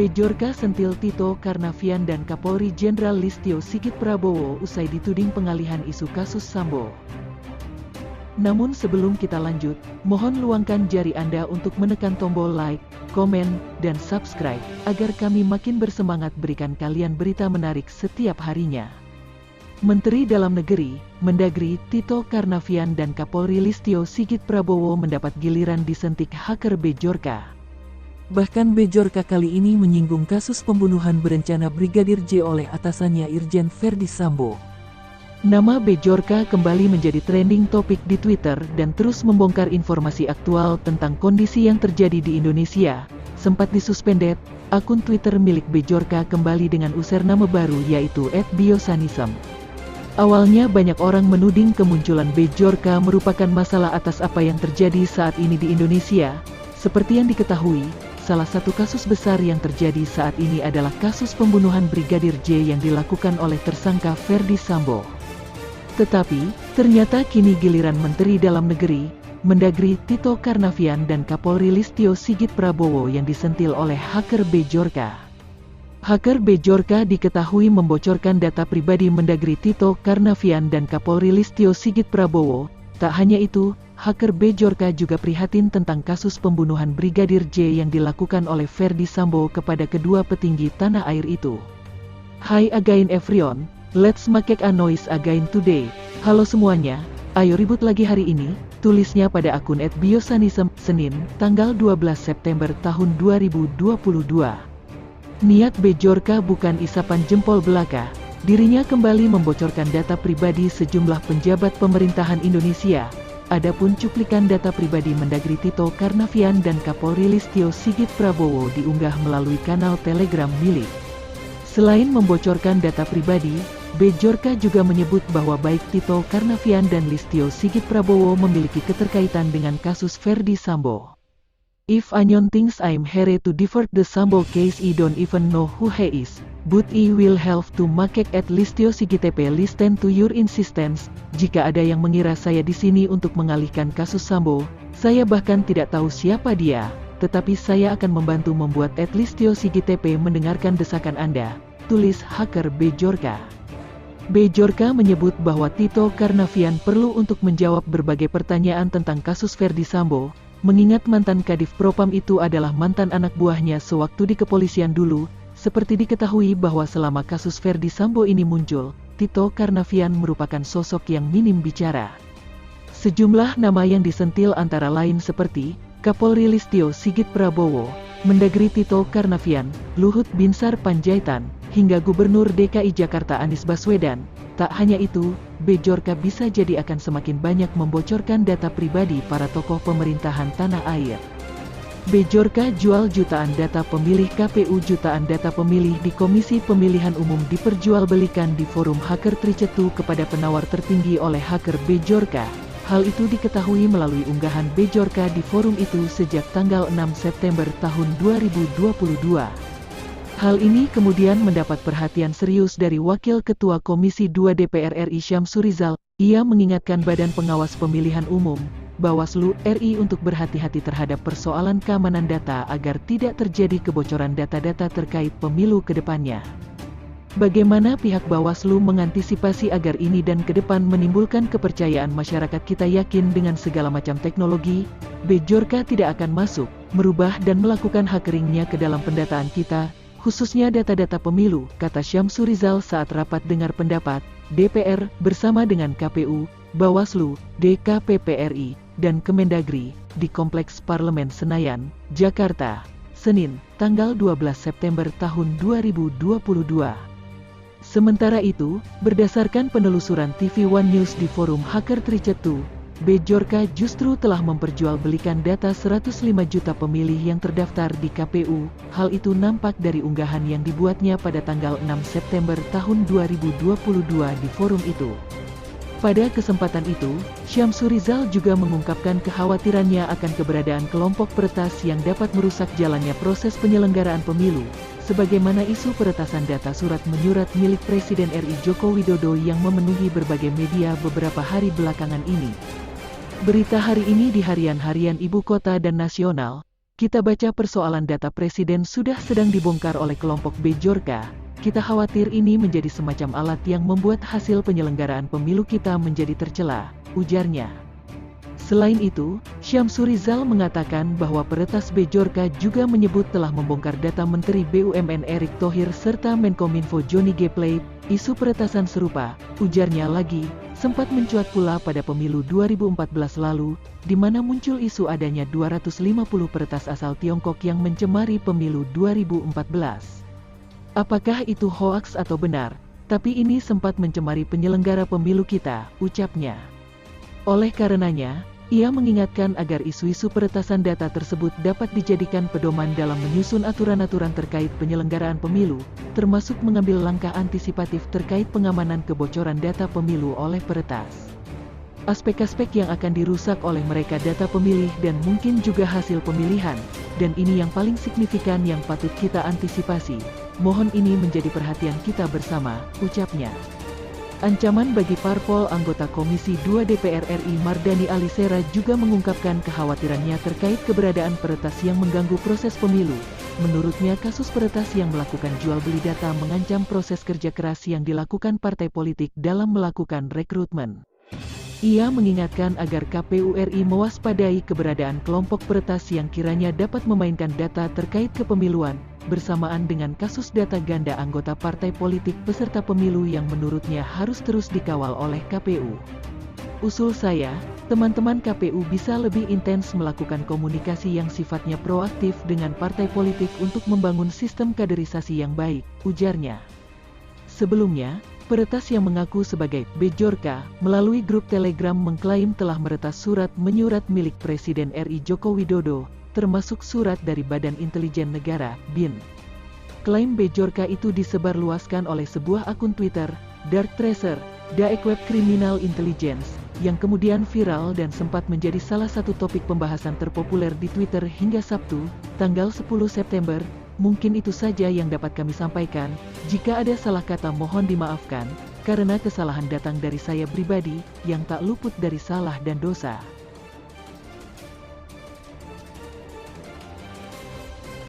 Bejorka sentil Tito Karnavian dan Kapolri Jenderal Listio Sigit Prabowo usai dituding pengalihan isu kasus Sambo. Namun sebelum kita lanjut, mohon luangkan jari Anda untuk menekan tombol like, komen, dan subscribe, agar kami makin bersemangat berikan kalian berita menarik setiap harinya. Menteri Dalam Negeri, Mendagri, Tito Karnavian dan Kapolri Listio Sigit Prabowo mendapat giliran disentik hacker Bejorka. Bahkan Bejorka kali ini menyinggung kasus pembunuhan berencana Brigadir J oleh atasannya Irjen Verdi Sambo. Nama Bejorka kembali menjadi trending topik di Twitter dan terus membongkar informasi aktual tentang kondisi yang terjadi di Indonesia. Sempat disuspended, akun Twitter milik Bejorka kembali dengan username baru yaitu @biosanism. Awalnya banyak orang menuding kemunculan Bejorka merupakan masalah atas apa yang terjadi saat ini di Indonesia. Seperti yang diketahui, salah satu kasus besar yang terjadi saat ini adalah kasus pembunuhan Brigadir J yang dilakukan oleh tersangka Verdi Sambo. Tetapi, ternyata kini giliran Menteri Dalam Negeri, Mendagri Tito Karnavian dan Kapolri Listio Sigit Prabowo yang disentil oleh hacker Bejorka. Hacker Bejorka diketahui membocorkan data pribadi Mendagri Tito Karnavian dan Kapolri Listio Sigit Prabowo. Tak hanya itu, hacker Bejorka juga prihatin tentang kasus pembunuhan Brigadir J yang dilakukan oleh Verdi Sambo kepada kedua petinggi tanah air itu. Hi again everyone, let's make a noise again today. Halo semuanya, ayo ribut lagi hari ini, tulisnya pada akun @biosanism, Senin, tanggal 12 September tahun 2022. Niat Bejorka bukan isapan jempol belaka, dirinya kembali membocorkan data pribadi sejumlah penjabat pemerintahan Indonesia. Adapun cuplikan data pribadi Mendagri Tito Karnavian dan Kapolri Listio Sigit Prabowo diunggah melalui kanal Telegram milik. Selain membocorkan data pribadi, Bejorka juga menyebut bahwa baik Tito Karnavian dan Listio Sigit Prabowo memiliki keterkaitan dengan kasus Verdi Sambo. If anyone thinks I'm here to divert the Sambo case, I don't even know who he is. But I will have to make at Listio Sigit listen to your insistence. Jika ada yang mengira saya di sini untuk mengalihkan kasus Sambo, saya bahkan tidak tahu siapa dia, tetapi saya akan membantu membuat at Listio Sigit mendengarkan desakan Anda, tulis hacker Bejorka. Bejorka menyebut bahwa Tito Karnavian perlu untuk menjawab berbagai pertanyaan tentang kasus Verdi Sambo, mengingat mantan Kadif Propam itu adalah mantan anak buahnya sewaktu di kepolisian dulu. Seperti diketahui bahwa selama kasus Verdi Sambo ini muncul, Tito Karnavian merupakan sosok yang minim bicara. Sejumlah nama yang disentil antara lain seperti Kapolri Listio Sigit Prabowo, Mendagri Tito Karnavian, Luhut Binsar Panjaitan, hingga Gubernur DKI Jakarta Anies Baswedan. Tak hanya itu, Bejorka bisa jadi akan semakin banyak membocorkan data pribadi para tokoh pemerintahan tanah air. Bejorka jual jutaan data pemilih KPU. Jutaan data pemilih di Komisi Pemilihan Umum diperjualbelikan di forum Hacker Tricetu kepada penawar tertinggi oleh hacker Bejorka. Hal itu diketahui melalui unggahan Bejorka di forum itu sejak tanggal 6 September tahun 2022. Hal ini kemudian mendapat perhatian serius dari Wakil Ketua Komisi 2 DPR RI Syamsur Rizal. Ia mengingatkan Badan Pengawas Pemilihan Umum, Bawaslu RI untuk berhati-hati terhadap persoalan keamanan data agar tidak terjadi kebocoran data-data terkait pemilu ke depannya. Bagaimana pihak Bawaslu mengantisipasi agar ini dan ke depan menimbulkan kepercayaan masyarakat? Kita yakin dengan segala macam teknologi, Bejorka tidak akan masuk, merubah dan melakukan hackeringnya ke dalam pendataan kita, khususnya data-data pemilu, kata Syamsur Rizal saat rapat dengar pendapat DPR bersama dengan KPU, Bawaslu, DKPP RI, dan Kemendagri di Kompleks Parlemen Senayan, Jakarta, Senin, tanggal 12 September tahun 2022. Sementara itu, berdasarkan penelusuran TV One News di forum Hacker Tricetu, Bejorka justru telah memperjualbelikan data 105 juta pemilih yang terdaftar di KPU. Hal itu nampak dari unggahan yang dibuatnya pada tanggal 6 September tahun 2022 di forum itu. Pada kesempatan itu, Syamsur Rizal juga mengungkapkan kekhawatirannya akan keberadaan kelompok peretas yang dapat merusak jalannya proses penyelenggaraan pemilu, sebagaimana isu peretasan data surat menyurat milik Presiden RI Joko Widodo yang memenuhi berbagai media beberapa hari belakangan ini. Berita hari ini di harian-harian ibu kota dan nasional, Kita baca persoalan data presiden sudah sedang dibongkar oleh kelompok Bejorka. Kita khawatir ini menjadi semacam alat yang membuat hasil penyelenggaraan pemilu kita menjadi tercela, ujarnya. Selain itu, Syamsur Rizal mengatakan bahwa peretas Bejorka juga menyebut telah membongkar data Menteri BUMN Erick Thohir serta Menkominfo Johnny G. Plate. Isu peretasan serupa, ujarnya lagi, sempat mencuat pula pada pemilu 2014 lalu, di mana muncul isu adanya 250 peretas asal Tiongkok yang mencemari pemilu 2014. Apakah itu hoaks atau benar? Tapi ini sempat mencemari penyelenggara pemilu kita, ucapnya. Oleh karenanya, ia mengingatkan agar isu-isu peretasan data tersebut dapat dijadikan pedoman dalam menyusun aturan-aturan terkait penyelenggaraan pemilu, termasuk mengambil langkah antisipatif terkait pengamanan kebocoran data pemilu oleh peretas. Aspek-aspek yang akan dirusak oleh mereka data pemilih dan mungkin juga hasil pemilihan, dan ini yang paling signifikan yang patut kita antisipasi. Mohon ini menjadi perhatian kita bersama, ucapnya. Ancaman bagi parpol anggota Komisi 2 DPR RI Mardhani Alisera juga mengungkapkan kekhawatirannya terkait keberadaan peretas yang mengganggu proses pemilu. Menurutnya kasus peretas yang melakukan jual beli data mengancam proses kerja keras yang dilakukan partai politik dalam melakukan rekrutmen. Ia mengingatkan agar KPU RI mewaspadai keberadaan kelompok peretas yang kiranya dapat memainkan data terkait kepemiluan, bersamaan dengan kasus data ganda anggota partai politik peserta pemilu yang menurutnya harus terus dikawal oleh KPU. Usul saya, teman-teman KPU bisa lebih intens melakukan komunikasi yang sifatnya proaktif dengan partai politik untuk membangun sistem kaderisasi yang baik, ujarnya. Sebelumnya, peretas yang mengaku sebagai Bejorka melalui grup Telegram mengklaim telah meretas surat menyurat milik Presiden RI Joko Widodo, termasuk surat dari Badan Intelijen Negara, BIN. Klaim Bejorka itu disebarluaskan oleh sebuah akun Twitter, Dark Tracer, Dark Web Criminal Intelligence, yang kemudian viral dan sempat menjadi salah satu topik pembahasan terpopuler di Twitter hingga Sabtu, tanggal 10 September. Mungkin itu saja yang dapat kami sampaikan. Jika ada salah kata mohon dimaafkan, karena kesalahan datang dari saya pribadi, yang tak luput dari salah dan dosa.